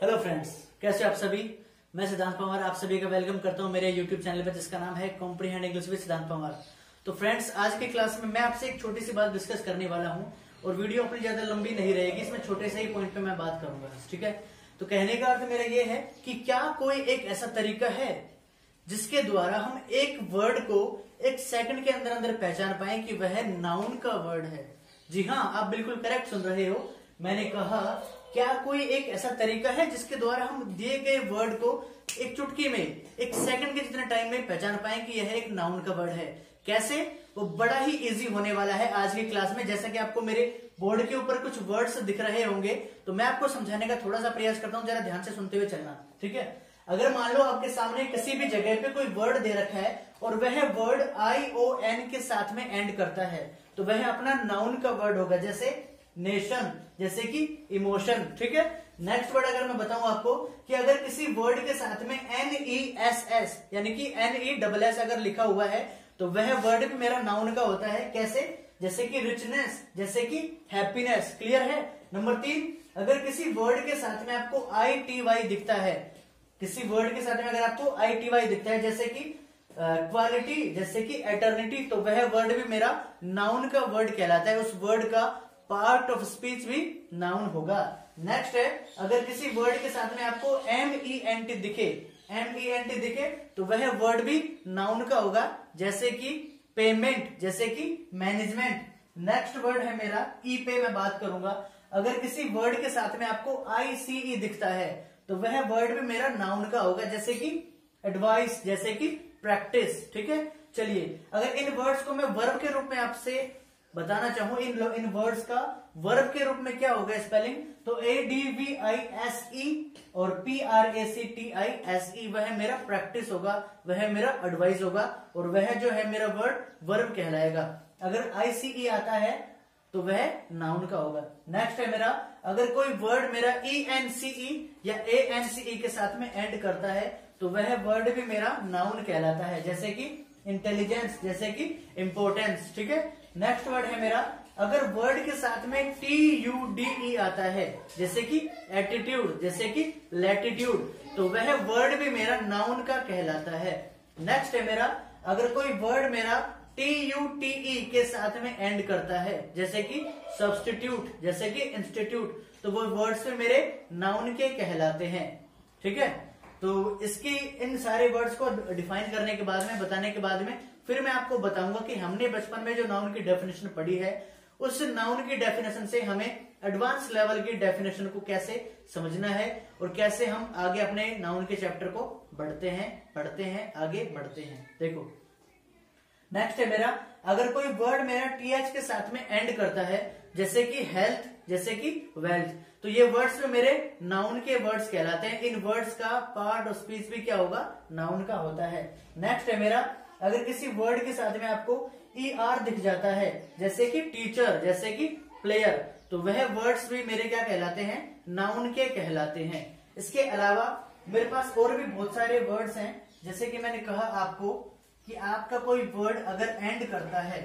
Hello friends, कैसे आप सभी। मैं सिद्धांत पंवार आप सभी का वेलकम करता हूं मेरे यूट्यूब चैनल पर जिसका नाम है कॉम्प्रिहेंड इंग्लिश विद सिद्धांत पंवार। तो फ्रेंड्स, आज की क्लास में मैं आपसे एक छोटी सी बात डिस्कस करने वाला हूं और वीडियो अपनी ज्यादा लंबी नहीं रहेगी, इसमें छोटे से ही पॉइंट पे मैं बात करूंगा। ठीक है, तो कहने का अर्थ मेरा ये है कि क्या कोई एक ऐसा तरीका है जिसके द्वारा हम एक वर्ड को एक सेकंड के अंदर अंदर पहचान पाए कि वह नाउन का वर्ड है। जी हाँ, आप बिल्कुल करेक्ट सुन रहे हो। मैंने कहा क्या कोई एक ऐसा तरीका है जिसके द्वारा हम दिए गए वर्ड को एक चुटकी में, एक सेकंड के जितने टाइम में पहचान पाए कि यह एक नाउन का वर्ड है। कैसे? वो बड़ा ही इजी होने वाला है आज की क्लास में। जैसा कि आपको मेरे बोर्ड के ऊपर कुछ वर्ड्स दिख रहे होंगे, तो मैं आपको समझाने का थोड़ा सा प्रयास करता हूं, जरा ध्यान से सुनते हुए चलना। ठीक है, अगर मान लो आपके सामने किसी भी जगह पे कोई वर्ड दे रखा है और वह वर्ड ION के साथ में एंड करता है, तो वह अपना नाउन का वर्ड होगा। जैसे नेशन, जैसे कि इमोशन। ठीक है, नेक्स्ट वर्ड अगर मैं बताऊं आपको कि अगर किसी वर्ड के साथ में NESS यानी कि NESS अगर लिखा हुआ है, तो वह वर्ड भी मेरा नाउन का होता है। कैसे? जैसे कि रिचनेस, जैसे कि हैप्पीनेस। क्लियर है। नंबर 3, अगर किसी वर्ड के साथ में आपको ITY दिखता है, किसी वर्ड के साथ में अगर आपको ITY दिखता है, जैसे कि क्वालिटी, जैसे कि एटर्निटी, तो वह वर्ड भी मेरा नाउन का वर्ड कहलाता है। उस वर्ड का पार्ट ऑफ स्पीच भी नाउन होगा। नेक्स्ट है, अगर किसी वर्ड के साथ में आपको MENT दिखे, तो वह वर्ड भी नाउन का होगा। जैसे कि पेमेंट, जैसे कि मैनेजमेंट। नेक्स्ट वर्ड है मेरा ई पे मैं बात करूंगा। अगर किसी वर्ड के साथ में आपको ICE दिखता है, तो वह वर्ड भी मेरा नाउन का होगा। जैसे कि एडवाइस, जैसे कि प्रैक्टिस। ठीक है, चलिए अगर इन वर्ड्स को मैं वर्ब के रूप में आपसे बताना चाहूं, इन वर्ड्स का वर्ब के रूप में क्या होगा स्पेलिंग, तो ADVISE और PRACTISE, वह मेरा प्रैक्टिस होगा, वह मेरा एडवाइस होगा, और वह जो है मेरा वर्ड वर्ब कहलाएगा। अगर ICE आता है तो वह नाउन का होगा। नेक्स्ट है मेरा, अगर कोई वर्ड मेरा ENCE या ANCE के साथ में एंड करता है, तो वह वर्ड भी मेरा नाउन कहलाता है। जैसे कि इंटेलिजेंस, जैसे कि इंपोर्टेंस। ठीक है, नेक्स्ट वर्ड है मेरा, अगर वर्ड के साथ में TUDE आता है, जैसे कि एटीट्यूड, जैसे कि लैटिट्यूड, तो वह वर्ड भी मेरा नाउन का कहलाता है। नेक्स्ट है मेरा, अगर कोई वर्ड मेरा TUTE के साथ में एंड करता है, जैसे कि सब्स्टिट्यूट, जैसे कि इंस्टीट्यूट, तो वो वर्ड्स भी मेरे नाउन के कहलाते हैं। ठीक है, तो इसकी इन सारे वर्ड्स को डिफाइन करने के बाद में, बताने के बाद में, फिर मैं आपको बताऊंगा कि हमने बचपन में जो नाउन की डेफिनेशन पढ़ी है, उस नाउन की डेफिनेशन से हमें एडवांस लेवल की डेफिनेशन को कैसे समझना है और कैसे हम आगे अपने नाउन के चैप्टर को बढ़ते हैं, पढ़ते हैं, आगे बढ़ते हैं। देखो नेक्स्ट है मेरा, अगर कोई वर्ड मेरा TH के साथ में एंड करता है, जैसे कि हेल्थ, जैसे कि वेल्थ, तो ये वर्ड्स में मेरे नाउन के वर्ड्स कहलाते हैं। इन वर्ड्स का पार्ट ऑफ स्पीच भी क्या होगा? नाउन का होता है। नेक्स्ट है मेरा, अगर किसी वर्ड के साथ में आपको ER दिख जाता है, जैसे कि टीचर, जैसे कि प्लेयर, तो वह वर्ड्स भी मेरे क्या कहलाते हैं? नाउन के कहलाते हैं। इसके अलावा मेरे पास और भी बहुत सारे वर्ड्स हैं। जैसे कि मैंने कहा आपको कि आपका कोई वर्ड अगर एंड करता है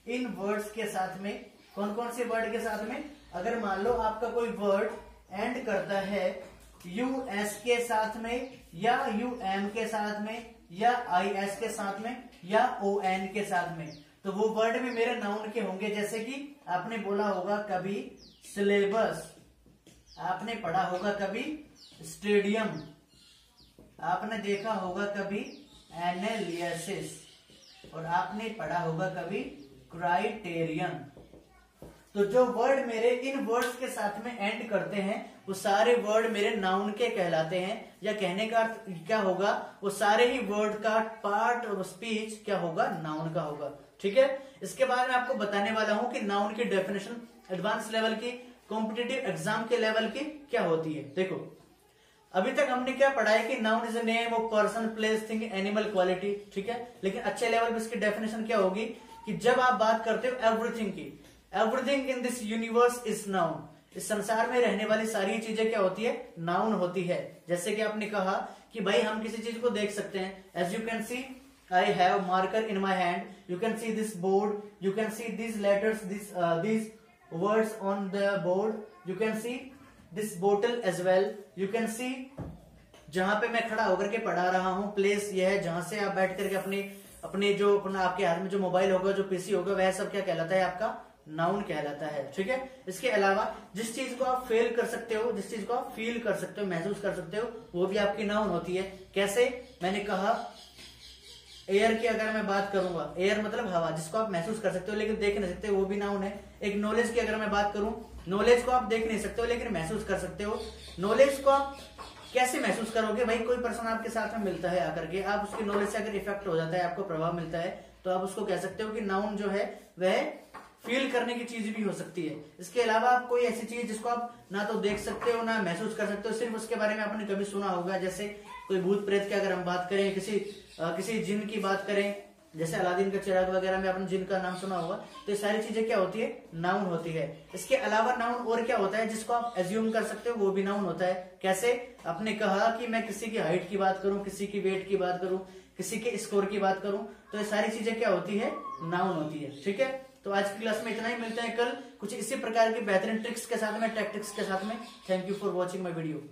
इन वर्ड्स के साथ में, कौन कौन से वर्ड के साथ में? अगर मान लो आपका कोई वर्ड एंड करता है US के साथ में, या UM के साथ में, या IS के साथ में, या ON के साथ में, तो वो वर्ड भी मेरे नाउन के होंगे। जैसे कि आपने बोला होगा कभी सिलेबस, आपने पढ़ा होगा कभी स्टेडियम, आपने देखा होगा कभी एनालिसिस, और आपने पढ़ा होगा कभी क्राइटेरियन। तो जो वर्ड मेरे इन वर्ड्स के साथ में एंड करते हैं, वो सारे वर्ड मेरे नाउन के कहलाते हैं। या कहने का अर्थ क्या होगा, वो सारे ही वर्ड का पार्ट ऑफ स्पीच क्या होगा? नाउन का होगा। ठीक है, इसके बाद में आपको बताने वाला हूं कि नाउन की डेफिनेशन एडवांस लेवल की, कॉम्पिटिटिव एग्जाम के लेवल की क्या होती है। देखो अभी तक हमने क्या पढ़ा है कि noun is a name of person, place, thing, animal, quality. ठीक है, लेकिन अच्छे लेवल पे इसकी डेफिनेशन क्या होगी कि जब आप बात करते हो एवरीथिंग की, everything in this universe is noun. इस संसार में रहने वाली सारी चीजें क्या होती है? नाउन होती है। जैसे कि आपने कहा कि भाई हम किसी चीज को देख सकते हैं। As you can see I have marker in my hand, you can see this board, you can see this letters, this words on the board, you can see this bottle as well. You can see, जहां पे मैं खड़ा होकर के पढ़ा रहा हूं, place ये है जहां से आप बैठ करके अपने जो अपना आपके हाथ में जो मोबाइल होगा, जो पीसी होगा, वह सब क्या कहलाता है? आपका नाउन कहलाता है। ठीक है। इसके अलावा जिस चीज को आप फील कर सकते हो, जिस चीज को आप फील कर सकते हो, महसूस कर सकते हो, वो भी आपकी नाउन होती है। कैसे? मैंने कहा एयर की अगर मैं बात करूंगा, एयर मतलब हवा, जिसको आप महसूस कर सकते हो लेकिन देख नहीं सकते, वो भी नाउन है। एक नॉलेज की अगर मैं बात करूं, नॉलेज को आप देख नहीं सकते हो लेकिन महसूस कर सकते हो। नॉलेज को आप कैसे महसूस करोगे? भाई कोई पर्सन आपके साथ में मिलता है आकर के, आप उसकी नॉलेज से अगर इफेक्ट हो जाता है, आपको प्रभाव मिलता है, तो आप उसको कह सकते हो कि नाउन जो है वह फील करने की चीज भी हो सकती है। इसके अलावा आप कोई ऐसी चीज जिसको आप ना तो देख सकते हो ना महसूस कर सकते हो, सिर्फ उसके बारे में आपने कभी सुना होगा, जैसे कोई भूत प्रेत की अगर हम बात करें, किसी जिन की बात करें, जैसे अलादीन का चिराग वगैरह में आपने जिन का नाम सुना होगा, तो ये सारी चीजें क्या होती है? नाउन होती है। इसके अलावा नाउन और क्या होता है जिसको आप एज्यूम कर सकते हो, वो भी नाउन होता है। कैसे? आपने कहा कि मैं किसी की हाइट की बात करूं, किसी की वेट की बात करूं, किसी के स्कोर की बात करूं, तो ये सारी चीजें क्या होती है? नाउन होती है। ठीक है। तो आज की क्लास में इतना ही, मिलते हैं कल कुछ इसी प्रकार की बेहतरीन ट्रिक्स के साथ में, टैक्टिक्स के साथ में। Thank you for watching my video.